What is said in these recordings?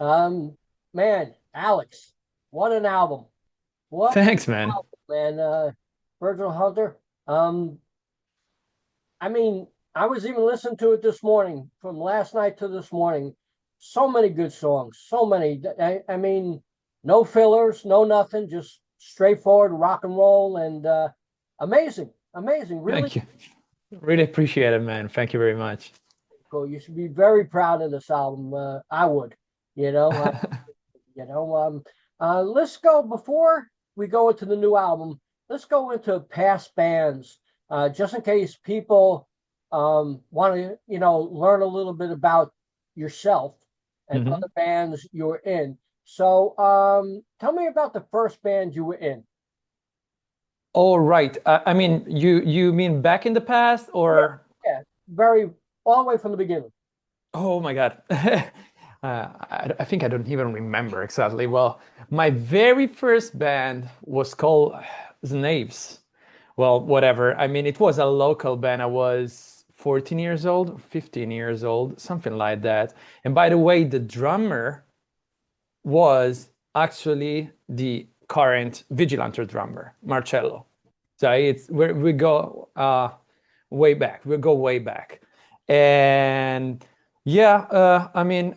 Um, man, Alex, what an album! What an Thanks, man. album, man. Virgil Hunter. Um, I mean, I was even listening to it this morning, from last night to this morning. So many good songs, so many. I mean, no fillers, no nothing, just straightforward rock and roll, and amazing, amazing. Really Thank you. Really appreciate it, man. Thank you very much. cool. You should be very proud of this album. I would, you know. You know, let's go before we go into the new album. Let's go into past bands, just in case people want to, learn a little bit about yourself and other Mhm. bands you were in. So, tell me about the first band you were in. All right. I mean, you mean back in the past Yeah, or? yeah, very all the way from the beginning. Oh my God. I think I don't even remember exactly. Well, my very first band was called Snaves. Well, whatever. I mean, it was a local band. I was 14 years old, 15 years old, something like that. And by the way, the drummer was actually the current Vigilante drummer, Marcello. So it's we go way back. We go way back, and yeah, I mean,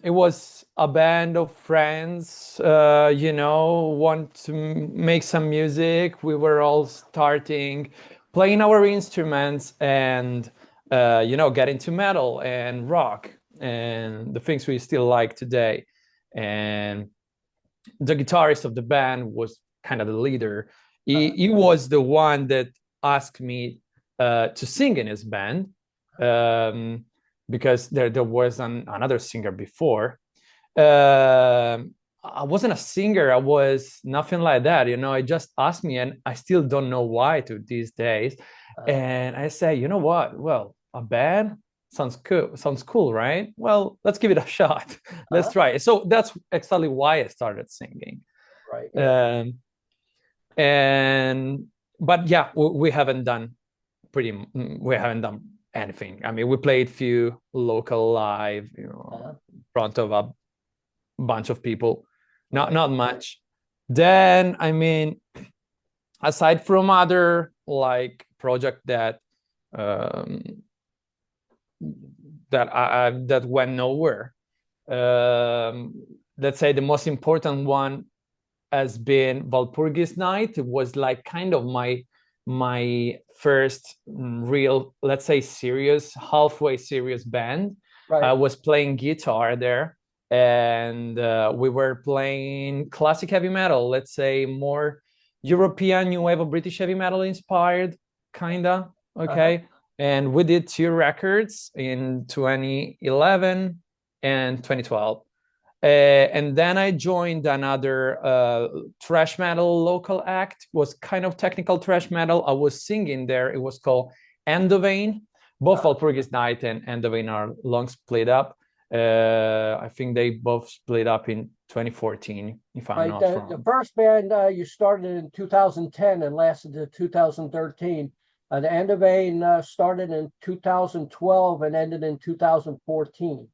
it was a band of friends. Want to make some music. We were all starting playing our instruments and get into metal and rock and the things we still like today. And the guitarist of the band was kind of the leader. He was the one that asked me to sing in his band, um, because there was another singer before. I wasn't a singer. I was nothing like that. I just asked me, and I still don't know why to these days. Uh, And I say, you know what? Well, a band sounds cool. Sounds cool, right? Well, let's give it a shot. Let's uh, try it. So that's exactly why I started singing. right, yeah. Um, and but yeah, we haven't done we haven't done anything. I mean, we played few local live, Uh, in front of a bunch of people, not right. not much. Then, I mean, aside from other like project um, that went nowhere, um, let's say the most important one has been Valpurgis Night. It was like kind of my first real, let's say, serious, halfway serious band. I Right. was playing guitar there, and we were playing classic heavy metal, let's say more European new wave of British heavy metal inspired, kinda. Uh-huh. Okay. And we did two records in 2011 and 2012. And then I joined another thrash metal local act. It was kind of technical thrash metal. I was singing there. It was called Endovein. Both Uh-huh. Valpurgis Night and Endovein are long split up. I think they both split up in 2014, if I'm Right. not The wrong. first band you started in 2010 and lasted to 2013. The End of Ain started in 2012 and ended in 2014.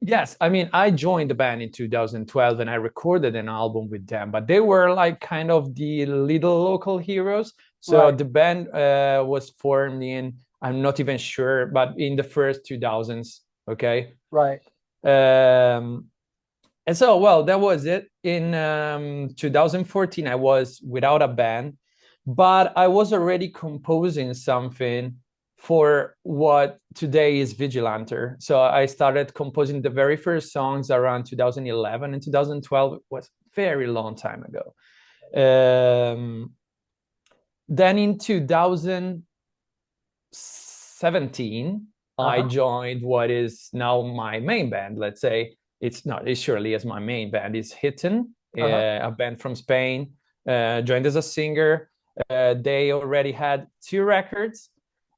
Yes, I mean, I joined the band in 2012 and I recorded an album with them, but they were like kind of the little local heroes. So Right, the band was formed in, I'm not even sure, but in the first 2000s. Okay. right. Um, and so, well, that was it. In 2014, I was without a band, but I was already composing something for what today is Vigilante. So I started composing the very first songs around 2011 and 2012. It was a very long time ago. Um, then in 2017, I Uh-huh. joined what is now my main band. Let's say it's not, it surely is my main band. It's HITTEN, Uh-huh. a band from Spain. Joined as a singer. They already had two records,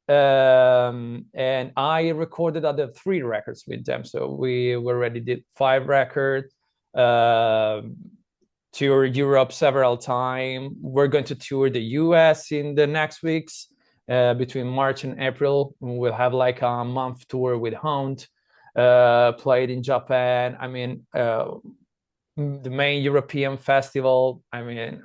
and I recorded other three records with them. So we already did five records. Um Toured Europe several times. We're going to tour the US in the next weeks, between March and April. We'll have like a month tour with Hound. played in Japan. I mean, the main European festival. I mean,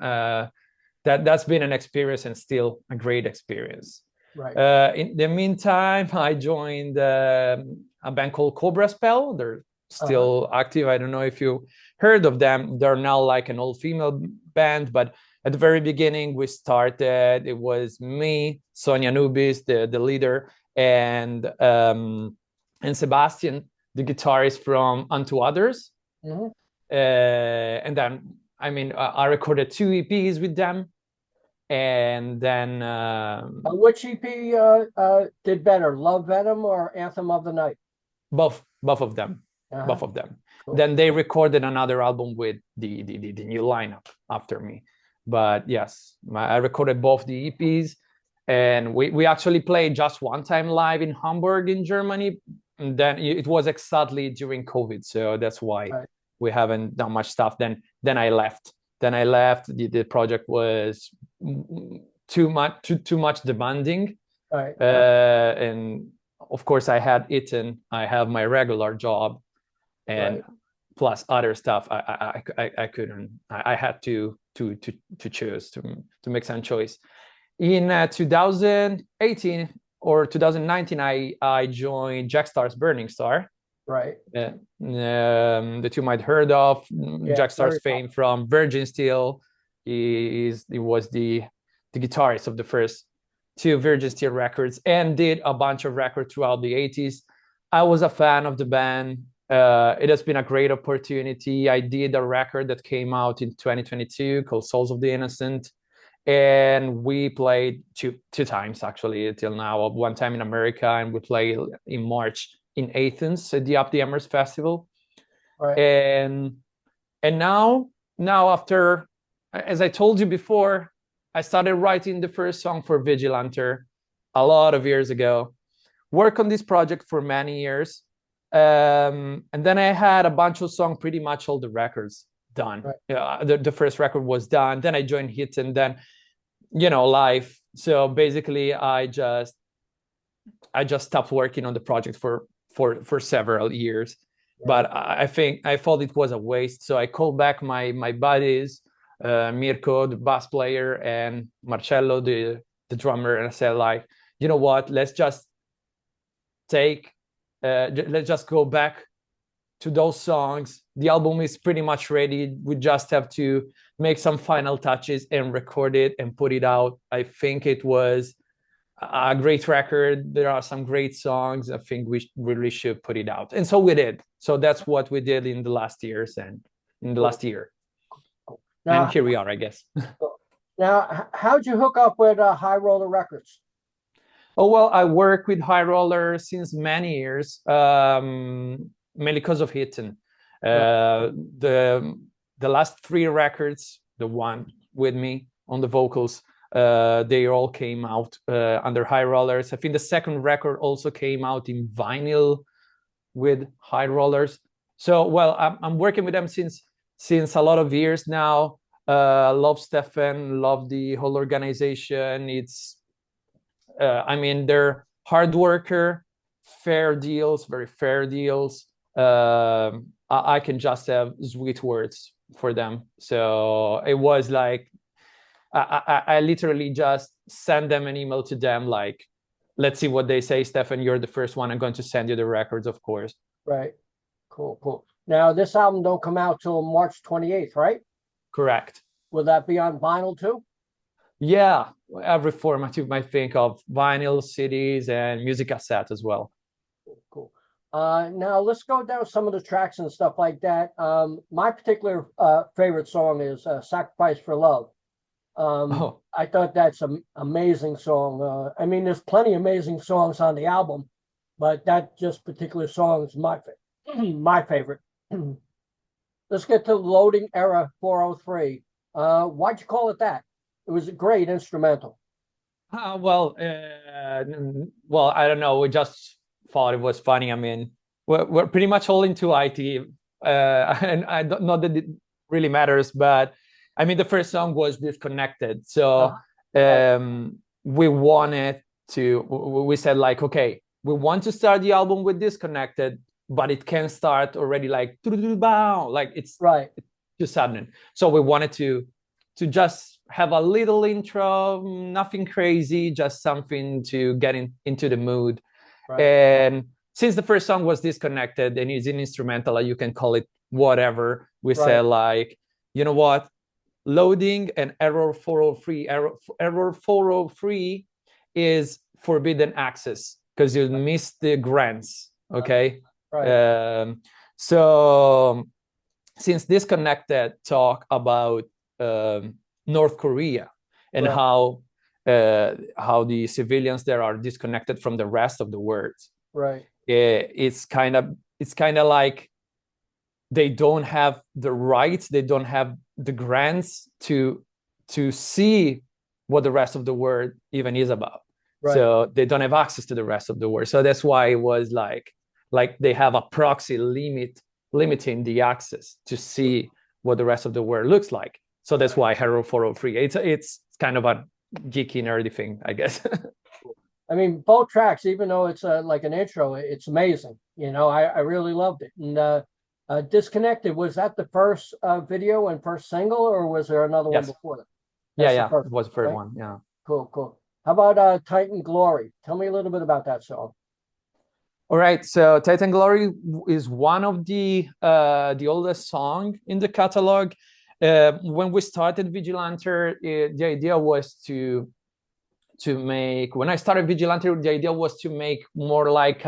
that's been an experience and still a great experience. Right. In the meantime, I joined a band called Cobra Spell. They're still active. I don't know if you heard of them. They're now like an all-female band, but at the very beginning, we started, it was me, Sonia Nubis, the leader, and Sebastian, the guitarist from Unto Others. And then, I mean, I recorded 2 EPs with them. And then which EP did better, Love Venom or Anthem of the Night? Both of them. Both of them. Cool. Then they recorded another album with the new lineup after me. But yes, I recorded both the EPs, and we actually played just one time live in Hamburg in Germany. And then it was exactly during COVID, so that's why we haven't done much stuff. Then I left. The project was too much demanding. And of course I had HITTEN, I have my regular job, and plus other stuff. I couldn't. I had to choose, to make some choice. In 2018 or 2019, I joined Jack Starr's Burning Star. That you might heard of. Jack Starr's fame from Virgin Steel. He was the guitarist of the first 2 Virgin Steel records and did a bunch of records throughout the 80s. I was a fan of the band. It has been a great opportunity. I did a record that came out in 2022 called Souls of the Innocent, and we played two times actually till now. One time in America, and we played in March in Athens at the Up the Embers Festival. And now after, as I told you before, I started writing the first song for Vigilante a lot of years ago. Worked on this project for many years. And then I had a bunch of songs, pretty much all the records done. The first record was done. Then I joined HITTEN, then, life. So basically I just stopped working on the project for several years. But I thought it was a waste. So I called back my buddies, Mirko, the bass player, and Marcello, the drummer, and I said, like, you know what, let's just go back to those songs. The album is pretty much ready. We just have to make some final touches and record it and put it out. I think it was a great record. There are some great songs. I think we really should put it out. And so we did. So that's what we did in the last years and in the last year. Now, and here we are, I guess. Now, how'd you hook up with High Roller Records? Oh, well, I work with High Roller since many years, mainly because of HITTEN. The last 3 records, the one with me on the vocals, they all came out under High Rollers. I think the second record also came out in vinyl with High Rollers. So, well, I'm working with them since a lot of years now. Love Stefan, love the whole organization. It's, I mean, they're hard worker, fair deals, very fair deals. I can just have sweet words for them. So it was like, I literally just send them an email to them, like, let's see what they say. Stefan, you're the first one. I'm going to send you the records, of course. Right. Cool. Now, this album don't come out till March 28th, right? Correct. Will that be on vinyl too? Yeah, every format you might think of: vinyl, CDs, and music cassette as well. Cool. Now let's go down some of the tracks and stuff like that. My particular favorite song is "Sacrifice for Love." I thought that's an amazing song. I mean, there's plenty of amazing songs on the album, but that just particular song is my favorite. Let's get to Loading Era 403. Why'd you call it that? It was a great instrumental. Well, I don't know. We just thought it was funny. I mean, we're pretty much all into IT, and I don't know that it really matters, but I mean, the first song was Disconnected. So we wanted to, we said, like, okay, we want to start the album with Disconnected. but it can start already like like it's Right. just sudden. So we wanted to just have a little intro, nothing crazy, just something to get into the mood. Right. And since the first song was disconnected and it's an instrumental, you can call it whatever. We said like, you know what? Loading and error 403. Error 403 is forbidden access because you miss the grants. Okay. Right. So since disconnected talk about North Korea and Right. how the civilians there are disconnected from the rest of the world. Right. It's kind of like they don't have the rights, they don't have the grants to see what the rest of the world even is about. Right. So they don't have access to the rest of the world. So that's why it was like they have a proxy limiting the access to see what the rest of the world looks like. So that's why Hero 403. It's kind of a geeky nerdy thing, I guess. I mean, both tracks, even though it's like an intro, it's amazing. You know, I really loved it. And Disconnected, was that the first video and first single, or was there another one Yes. before that? Yeah, That's the yeah, first it was the first right? one. Yeah. Cool, cool. How about Titan Glory? Tell me a little bit about that song. All right, so Titan Glory is one of the oldest song in the catalog. When we started Vigilante, the idea was to make. When I started Vigilante, the idea was to make more like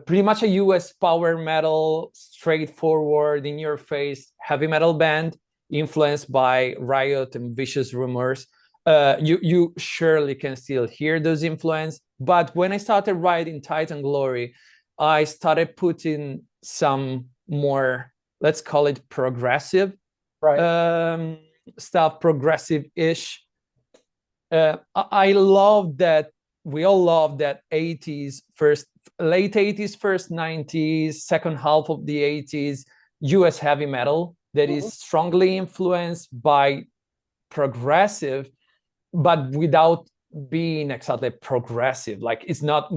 pretty much a US power metal, straightforward, in your face heavy metal band influenced by Riot and Vicious Rumors. You surely can still hear those influence. But when I started writing Titan Glory, I started putting some more, let's call it progressive stuff, progressive-ish. I love that. We all love that 80s, late 80s, first 90s, second half of the 80s, US heavy metal that is strongly influenced by progressive, but without being exactly progressive. Like it's not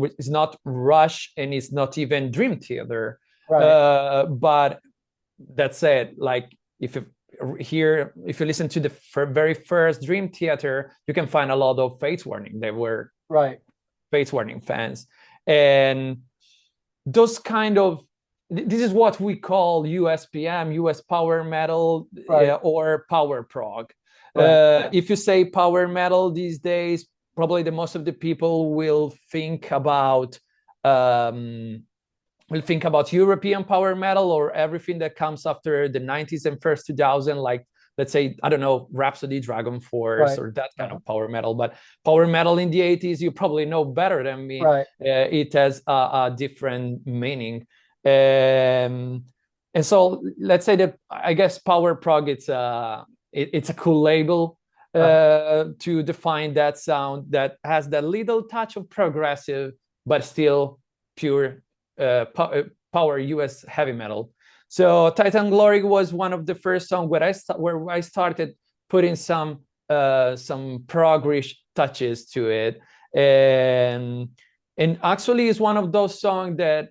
Rush and it's not even Dream Theater. But that said, like if you listen to the very first Dream Theater, you can find a lot of Fates Warning. They were Fates Warning fans, and those kind of, this is what we call USPM, US power metal, or power prog. If you say power metal these days, probably the most of the people will think about European power metal or everything that comes after the 90s and first 2000, like let's say, I don't know, Rhapsody, Dragon Force, or that kind of power metal. But power metal in the 80s, you probably know better than me. It has a different meaning. And so let's say that, I guess, power prog, it's a cool label to define that sound that has that little touch of progressive, but still pure power US heavy metal. So Titan Glory was one of the first songs where I started putting some prog-ish touches to it, and actually is one of those songs that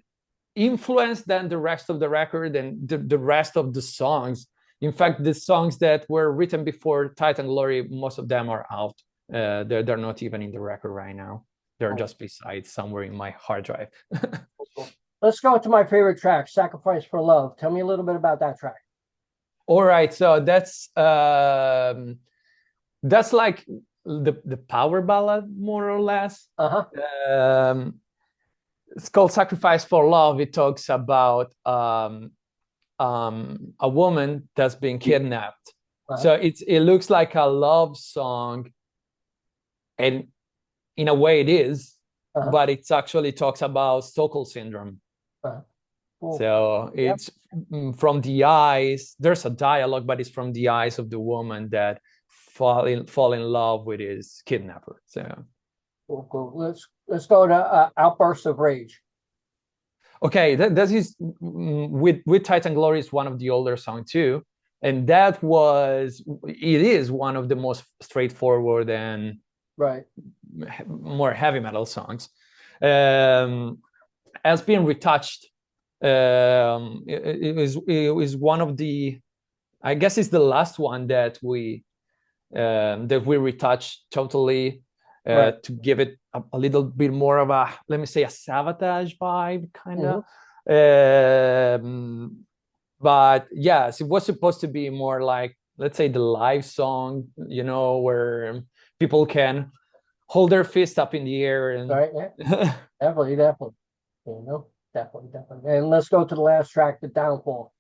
influenced then the rest of the record and the rest of the songs. In fact, the songs that were written before Titan Glory, most of them are out. They're not even in the record right now. They're just beside somewhere in my hard drive. Let's go to my favorite track, Sacrifice for Love. Tell me a little bit about that track. All right, so that's like the power ballad, more or less. It's called Sacrifice for Love. It talks about a woman that's been kidnapped. So it looks like a love song, and in a way it is, but it actually talks about Stockholm syndrome. So it's from the eyes. There's a dialogue, but it's from the eyes of the woman that fall in love with his kidnapper. So cool. Let's go to Outburst of Rage. Okay, that is with Titan Glory is one of the older songs too, and it is one of the most straightforward and more heavy metal songs. has been retouched. It was one of the, I guess it's the last one that we retouched totally, to give it a little bit more of a, let me say, a Savatage vibe, kind of. But yes, it was supposed to be more like, let's say, the live song, you know, where people can hold their fist up in the air and Right, yeah. Definitely. You know, definitely. And let's go to the last track, The Downfall.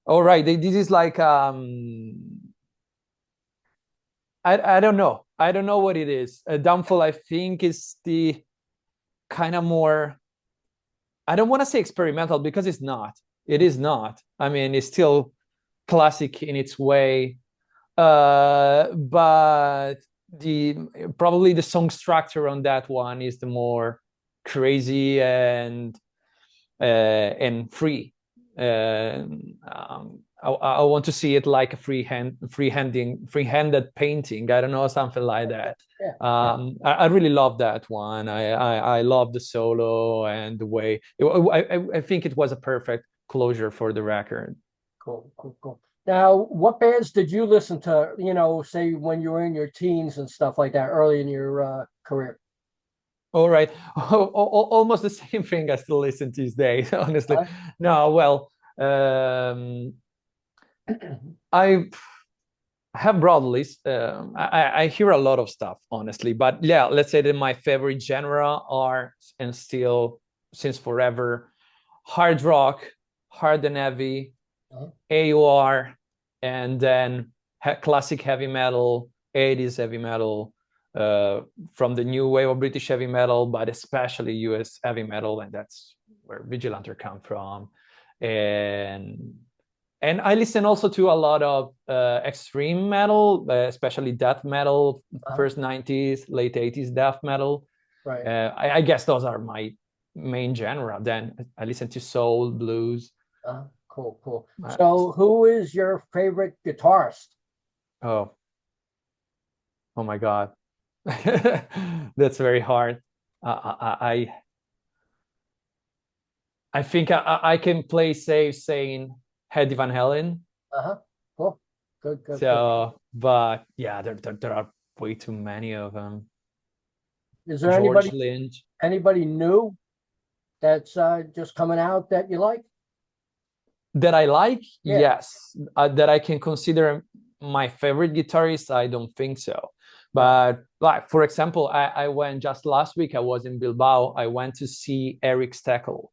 All right, this is like I don't know. I don't know what it is. Downfall, I think, is the kind of more, I don't want to say experimental, because it's not. It is not. I mean, it's still classic in its way. But probably the song structure on that one is the more crazy and free. I want to see it like a free-handed painting. I don't know, something like that. Yeah. I really love that one. I love the solo and the way. I think it was a perfect closure for the record. Cool. Now, what bands did you listen to, you know, say when you were in your teens and stuff like that, early in your career? All right. Almost the same thing I still listen these days, honestly. No, well, I have broad list. I hear a lot of stuff, honestly, but yeah, let's say that my favorite genre are, and still since forever, hard rock, hard and heavy, AOR, and then classic heavy metal, 80s heavy metal, from the new wave of British heavy metal, but especially US heavy metal, and that's where Vigilante come from. And I listen also to a lot of extreme metal, especially death metal, first 90s, late 80s death metal. Right. I guess those are my main genre. Then I listen to soul, blues. Cool. So who is your favorite guitarist? Oh my God. That's very hard. I think I can play safe saying Eddie Van Halen. Cool. Good. So, but yeah, there are way too many of them. Is there George Lynch. anybody new that's just coming out that you like? That I like? Yeah. Yes. That I can consider my favorite guitarist? I don't think so. But like, for example, I went just last week, I was in Bilbao. I went to see Eric Steckel.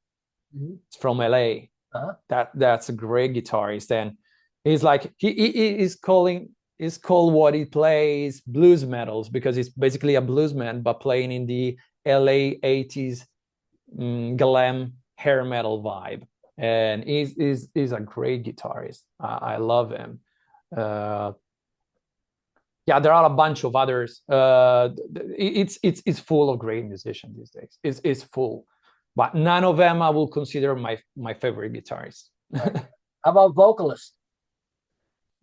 It's from LA. That's a great guitarist. And he's like, he is called what he plays blues metals, because he's basically a bluesman, but playing in the LA 80s glam hair metal vibe. And he's a great guitarist. I love him. Yeah, there are a bunch of others. It's full of great musicians these days. It's full, but none of them I will consider my favorite guitarist. How about vocalists?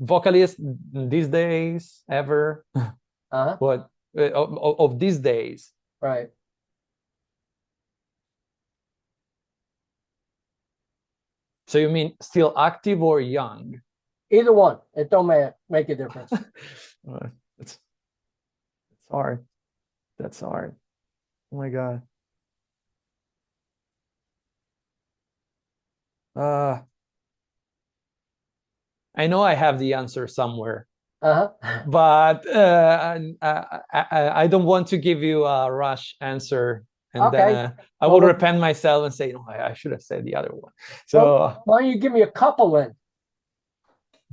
Vocalists these days, ever? What of these days? Right. So you mean still active or young? Either one. It don't make a difference. It's hard. That's hard. Oh my God. I know I have the answer somewhere. But I don't want to give you a rush answer, and then I will repent myself and say, no, I should have said the other one. So why don't you give me a couple then?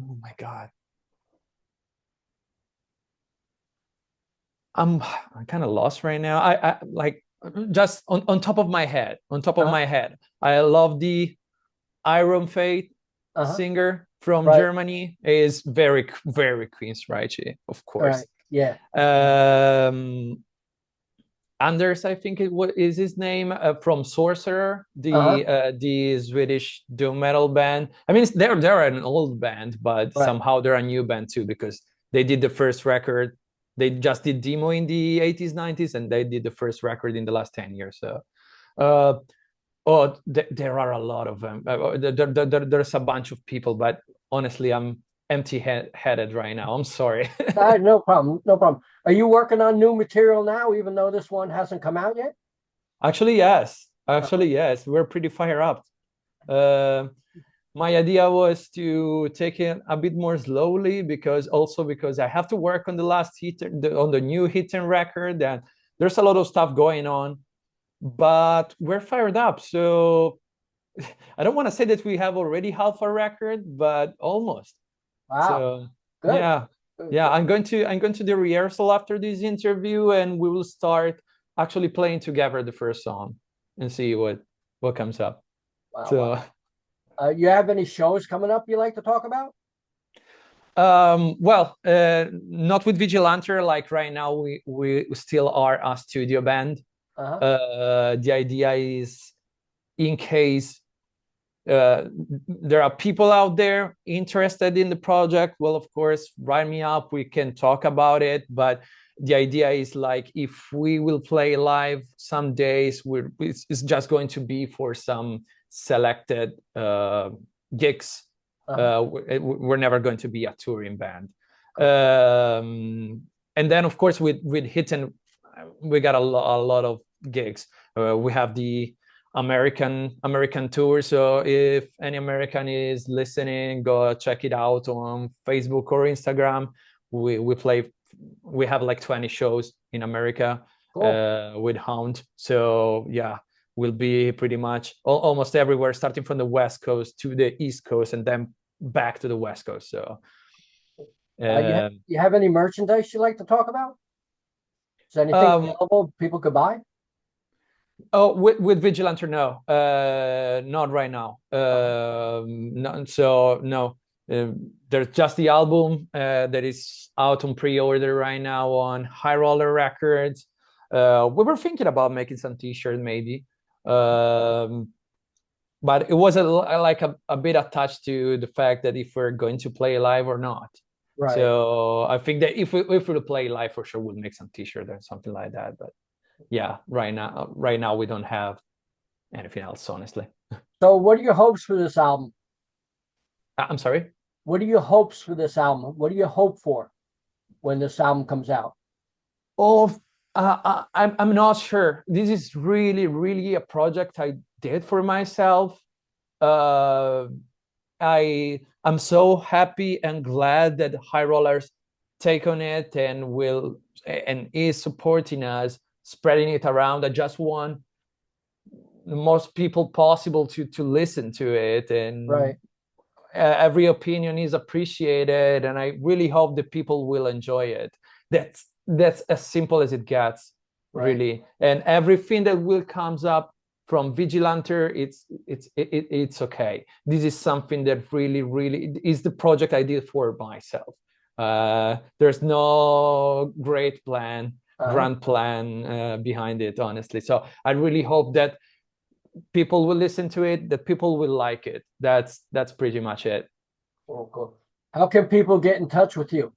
Oh my God. I'm kind of lost right now. I like, just on top of my head, I love the Iron Fate singer from Germany. Is very Queensryche, of course. Yeah. Anders, I think what is his name, from Sorcerer, the Swedish doom metal band. I mean, they're an old band, but somehow they're a new band too, because they did the first record. They just did demo in the 80s, 90s, and they did the first record in the last 10 years. So Uh, oh, there are a lot of them. There's a bunch of people, but honestly, I'm empty-headed right now. I'm sorry. No problem, no problem. Are you working on new material now, even though this one hasn't come out yet? Actually, yes. Uh, Actually, yes. We're pretty fired up. Uh, my idea was to take it a bit more slowly because I have to work on the last hit on the new hidden record, and there's a lot of stuff going on, but we're fired up. So I don't want to say that we have already half a record, but almost. wow, So good, yeah, good, yeah, good. I'm going to the rehearsal after this interview, and we will start actually playing together the first song and see what comes up. Wow, wow. So You have any shows coming up you like to talk about? well, not with Vigilante. Like right now, we still are a studio band. Uh-huh. The idea is, in case there are people out there interested in the project, well, of course, write me up. We can talk about it. But the idea is, like, if we will play live some days, it's just going to be for some selected gigs. Uh-huh. We're never going to be a touring band. Cool. And then, of course, with Hitten, we got a lot of gigs. We have the American tour. So if any American is listening, go check it out on Facebook or Instagram. We have like 20 shows in America Cool. with Hound. So yeah, we'll be pretty much almost everywhere, starting from the West Coast to the East Coast and then back to the West Coast. So You have any merchandise you like to talk about? Is anything um, available people could buy? Oh, with Vigilante, no, not right now. No, so no, there's just the album that is out on pre-order right now on High Roller Records. We were thinking about making some T-shirt maybe, but it was a bit attached to the fact that if we're going to play live or not. Right. So I think that if we play live, for sure we'll make some T-shirt or something like that. But yeah, right now we don't have anything else, honestly. So what are your hopes for this album? I'm sorry. What are your hopes for this album? What do you hope for when this album comes out? Oh, I'm not sure. This is really a project I did for myself. Uh, I'm so happy and glad that High Rollers take on it and is supporting us, spreading it around. I just want the most people possible to listen to it, and Right. every opinion is appreciated, and I really hope that people will enjoy it. That's as simple as it gets, Right. really. And everything that will comes up from Vigilante, it's okay. This is something that really is the project I did for myself. There's no great plan, Uh-huh. grand plan behind it, honestly. So I really hope that people will listen to it, that people will like it. That's pretty much it. Cool, cool. How can people get in touch with you?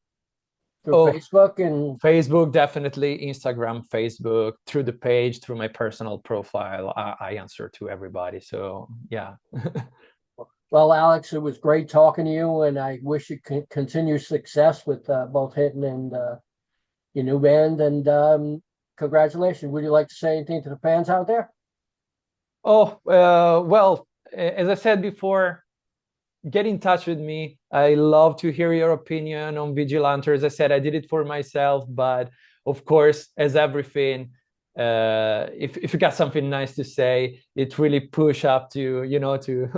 Through Oh, Facebook and Facebook, definitely. Instagram, Facebook, through the page, through my personal profile. I answer to everybody. So yeah. well, Alex, it was great talking to you, and I wish you continue success with both Hitting and your new band. And congratulations. Would you like to say anything to the fans out there? Oh, well, as I said before, get in touch with me. I love to hear your opinion on Vigilante. As I said, I did it for myself, but of course, as everything, if you got something nice to say, it really push up to to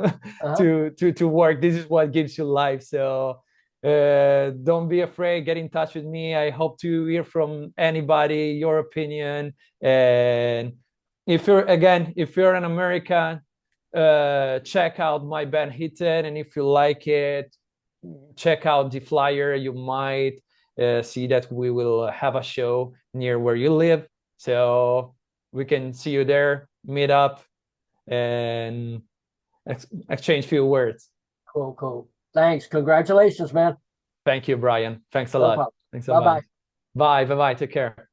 Uh-huh. to work. This is what gives you life. So don't be afraid. Get in touch with me. I hope to hear from anybody, your opinion. And if you're an American, check out my band Hitten, and if you like it, check out the flyer. You might see that we will have a show near where you live, so we can see you there, meet up, and exchange few words. Cool, cool. Thanks. Congratulations, man. Thank you, Brian. Thanks a No lot. problem. Thanks a Bye bunch. bye. Bye. Take care.